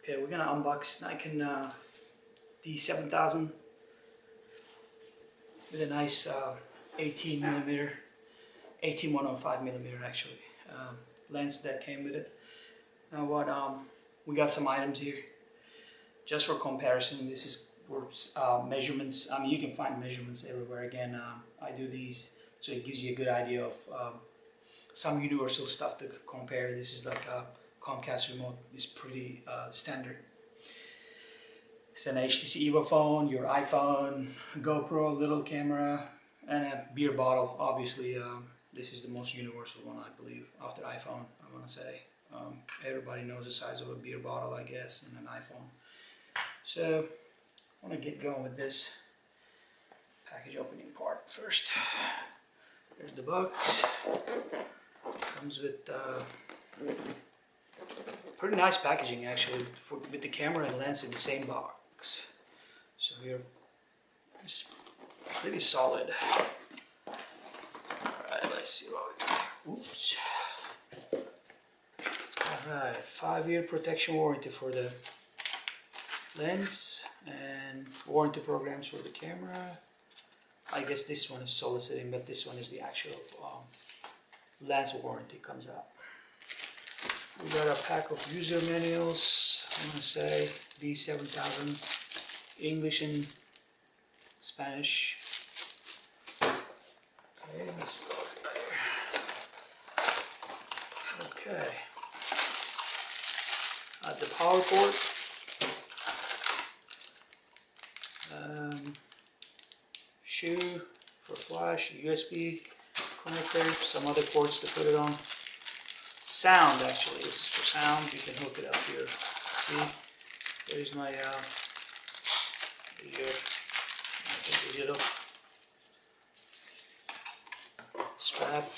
Okay, we're gonna unbox Nikon D7000 with a nice 18mm, 105mm actually, lens that came with it. Now what, we got some items here just for comparison. This is for measurements. I mean, you can find measurements everywhere. Again, I do these so it gives you a good idea of some universal stuff to compare. This is like a Comcast remote. It's pretty standard. It's an HTC Evo phone, your iPhone, GoPro, little camera, and a beer bottle. Obviously, this is the most universal one, I believe, after iPhone, I want to say. Everybody knows the size of a beer bottle, I guess, and an iPhone. So, I want to get going with this package opening part first. There's the box. Comes with pretty nice packaging actually, with the camera and lens in the same box. So here, it's pretty solid. Alright, let's see what we do. Oops. Alright, 5-year protection warranty for the lens and warranty programs for the camera. I guess this one is soliciting, but this one is the actual lens warranty comes out. We got a pack of user manuals. I want to say D7000, English and Spanish. Okay, let's go there. Okay. The power cord. Shoe for flash, USB connector, some other ports to put it on. Sound, actually, this is for sound. You can hook it up here. See, there's my digital strap.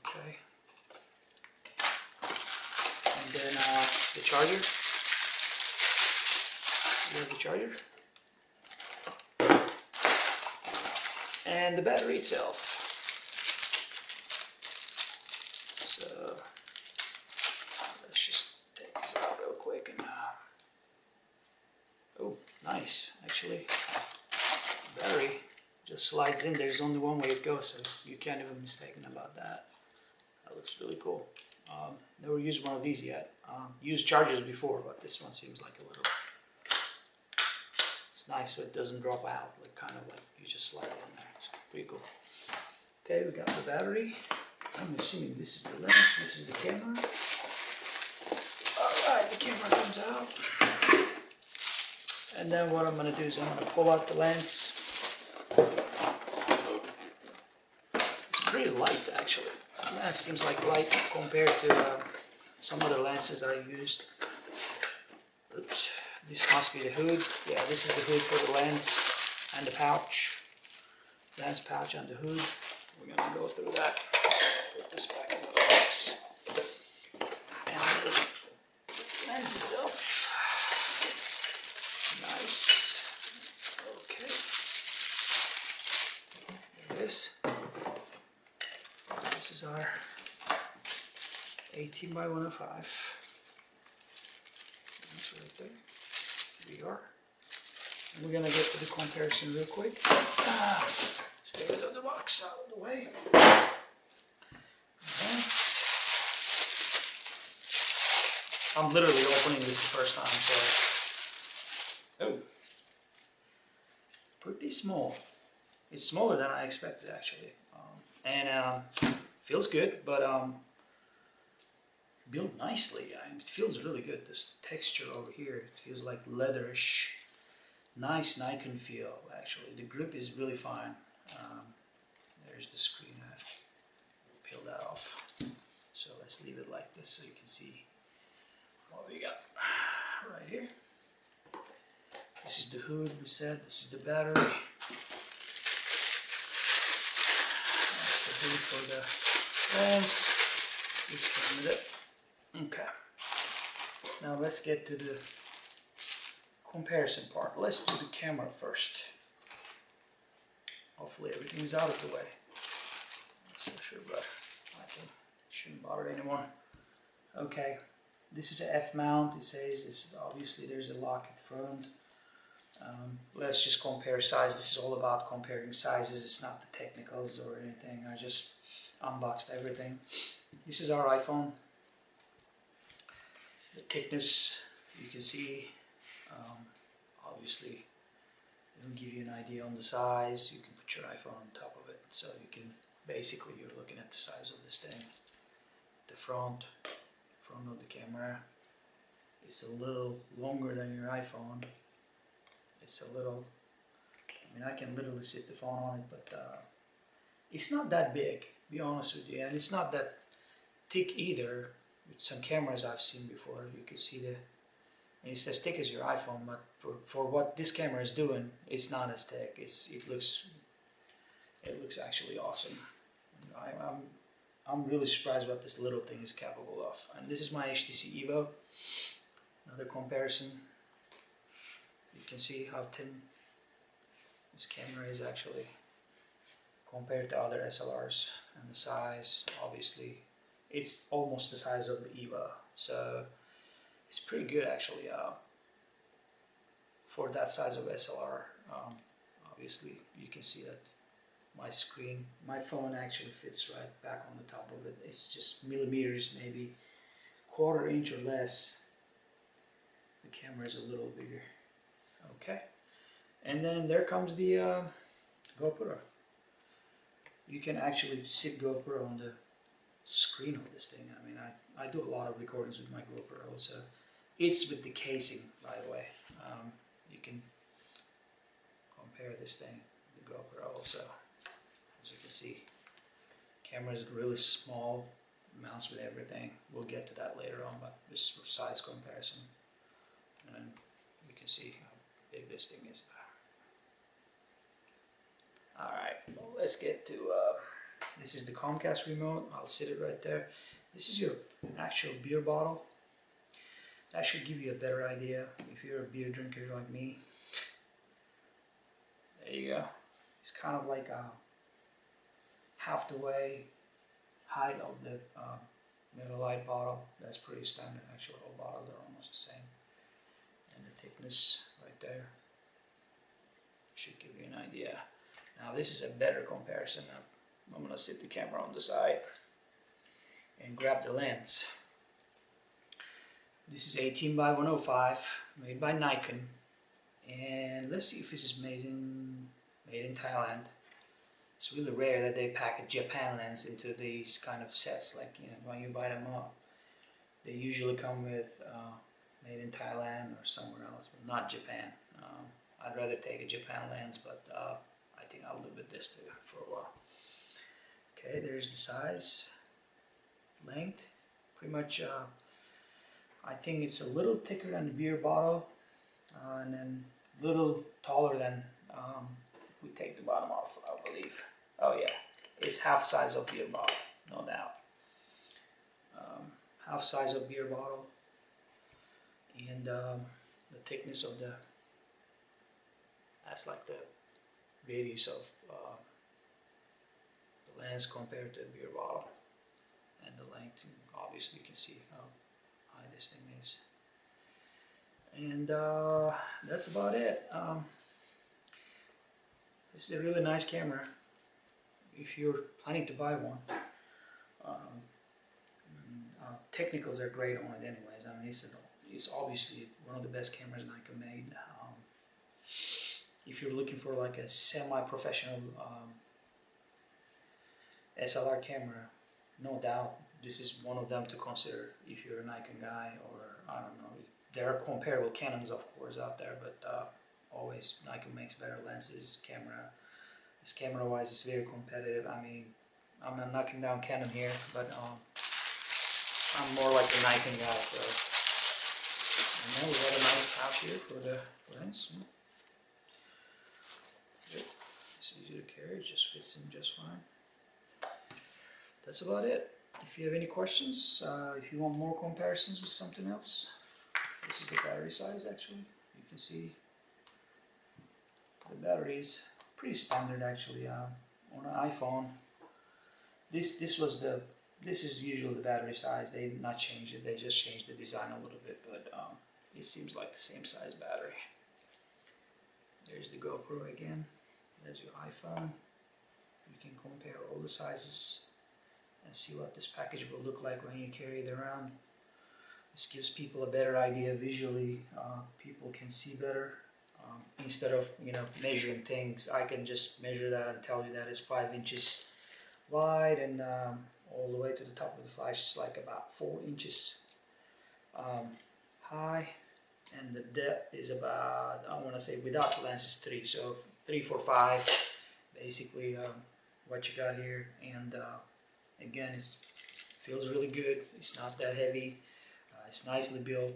Okay, and then the charger. You have the charger and the battery itself. So let's just take this out real quick and oh, nice, actually. Battery just slides in. There's only one way it goes, so you can't even be mistaken about that. That looks really cool. Never used one of these yet. Used chargers before, but this one seems like a little. It's nice, so it doesn't drop out. Like kind of like you just slide it in there. It's pretty cool. Okay, we got the battery. I'm assuming this is the lens, this is the camera. Alright, the camera comes out. And then what I'm going to do is I'm going to pull out the lens. It's pretty light actually. The lens seems like light compared to some other lenses I used. Oops. This must be the hood. Yeah, this is the hood for the lens and the pouch. Lens pouch and the hood. We're going to go through that. Put this back in the box. And the lens itself. Nice. Okay. There it is. This is our 18 by 105. That's right there. Here we are. And we're going to get to the comparison real quick. Let's get rid of the box out of the way. I'm literally opening this the first time, so. Oh. Pretty small. It's smaller than I expected actually. And feels good, but built nicely. It feels really good. This texture over here, it feels like leatherish. Nice Nikon feel actually. The grip is really fine. There's the screen. I peel that off. So let's leave it like this so you can see what we got right here. This is the hood we said. This is the battery. That's the hood for the lens. This came with it. Okay. Now let's get to the comparison part. Let's do the camera first. Hopefully everything's out of the way. Not so sure, but I think it shouldn't bother anyone. Okay, This is a F mount. It says this. Obviously, there's a lock at front. Let's just compare size. This is all about comparing sizes. It's not the technicals or anything. I just unboxed everything. This is our iPhone. The thickness, you can see. Obviously, it'll give you an idea on the size. You can put your iPhone on top of it, so you can basically you're looking at the size of this thing. The front of the camera is a little longer than your iPhone. It's a little, I mean, I can literally sit the phone on it, but it's not that big, to be honest with you, and it's not that thick either. With some cameras I've seen before, you can see it's as thick as your iPhone, but for what this camera is doing, it's not as thick. It looks actually awesome. I'm really surprised what this little thing is capable of. And this is my HTC Evo. Another comparison. You can see how thin this camera is actually compared to other SLRs, and the size, obviously it's almost the size of the Evo, so it's pretty good actually for that size of SLR. Obviously you can see that my phone actually fits right back on the top of it. It's just millimeters, maybe quarter inch or less. The camera is a little bigger. Okay, and then there comes the GoPro. You can actually sit GoPro on the screen of this thing. I mean, I do a lot of recordings with my GoPro also. It's with the casing, by the way. You can compare this thing, the GoPro also. As you can see, camera is really small, mounts with everything. We'll get to that later on, but just for size comparison. And you can see how big this thing is. Alright, well, let's get to, this is the Comcast remote. I'll sit it right there. This is your actual beer bottle. That should give you a better idea if you're a beer drinker like me. There you go. It's kind of like half the way height of the Miller Lite bottle. That's pretty standard. Actually, all bottles are almost the same. And the thickness right there should give you an idea. Now this is a better comparison. I'm going to sit the camera on the side and grab the lens. This is 18 by 105, made by Nikon, and let's see if this is made in Thailand. It's really rare that they pack a Japan lens into these kind of sets, like, you know, when you buy them up. They usually come with made in Thailand or somewhere else, but not Japan. I'd rather take a Japan lens, but I think I'll live with this too for a while. Okay, there's the size, length, pretty much. I think it's a little thicker than the beer bottle, and then a little taller than, we take the bottom off, I believe. Oh yeah, it's half size of beer bottle, no doubt. Half size of beer bottle, and the thickness of that's like the radius of the lens compared to the beer bottle, and the length. Obviously you can see how high this thing is, and that's about it. This is a really nice camera if you're planning to buy one. Technicals are great on it anyways. I mean, it's obviously one of the best cameras Nikon made. If you're looking for like a semi-professional SLR camera, no doubt this is one of them to consider if you're a Nikon guy, or I don't know. There are comparable Canons, of course, out there, but always Nikon makes better lenses. This camera-wise is very competitive. I mean, I'm not knocking down Canon here, but I'm more like a Nikon guy. So, and then we got a nice pouch here for the lens. Good. It's easy to carry. It just fits in just fine. That's about it. If you have any questions, if you want more comparisons with something else, this is the battery size actually. You can see the battery is pretty standard actually on an iPhone. This was the this is usually the battery size. They did not change it, they just changed the design a little bit, but it seems like the same size battery. There's the GoPro again, there's your iPhone. You can compare all the sizes and see what this package will look like when you carry it around. This gives people a better idea visually. People can see better. Instead of measuring things, I can just measure that and tell you that it's 5 inches wide and all the way to the top of the flash is like about 4 inches high, and the depth is about, I want to say without the lens is 3, so 3, 4, 5 basically what you got here. And again, it feels really good. It's not that heavy. It's nicely built.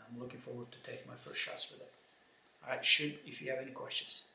I'm looking forward to take my first shots with it. Alright, shoot if you have any questions.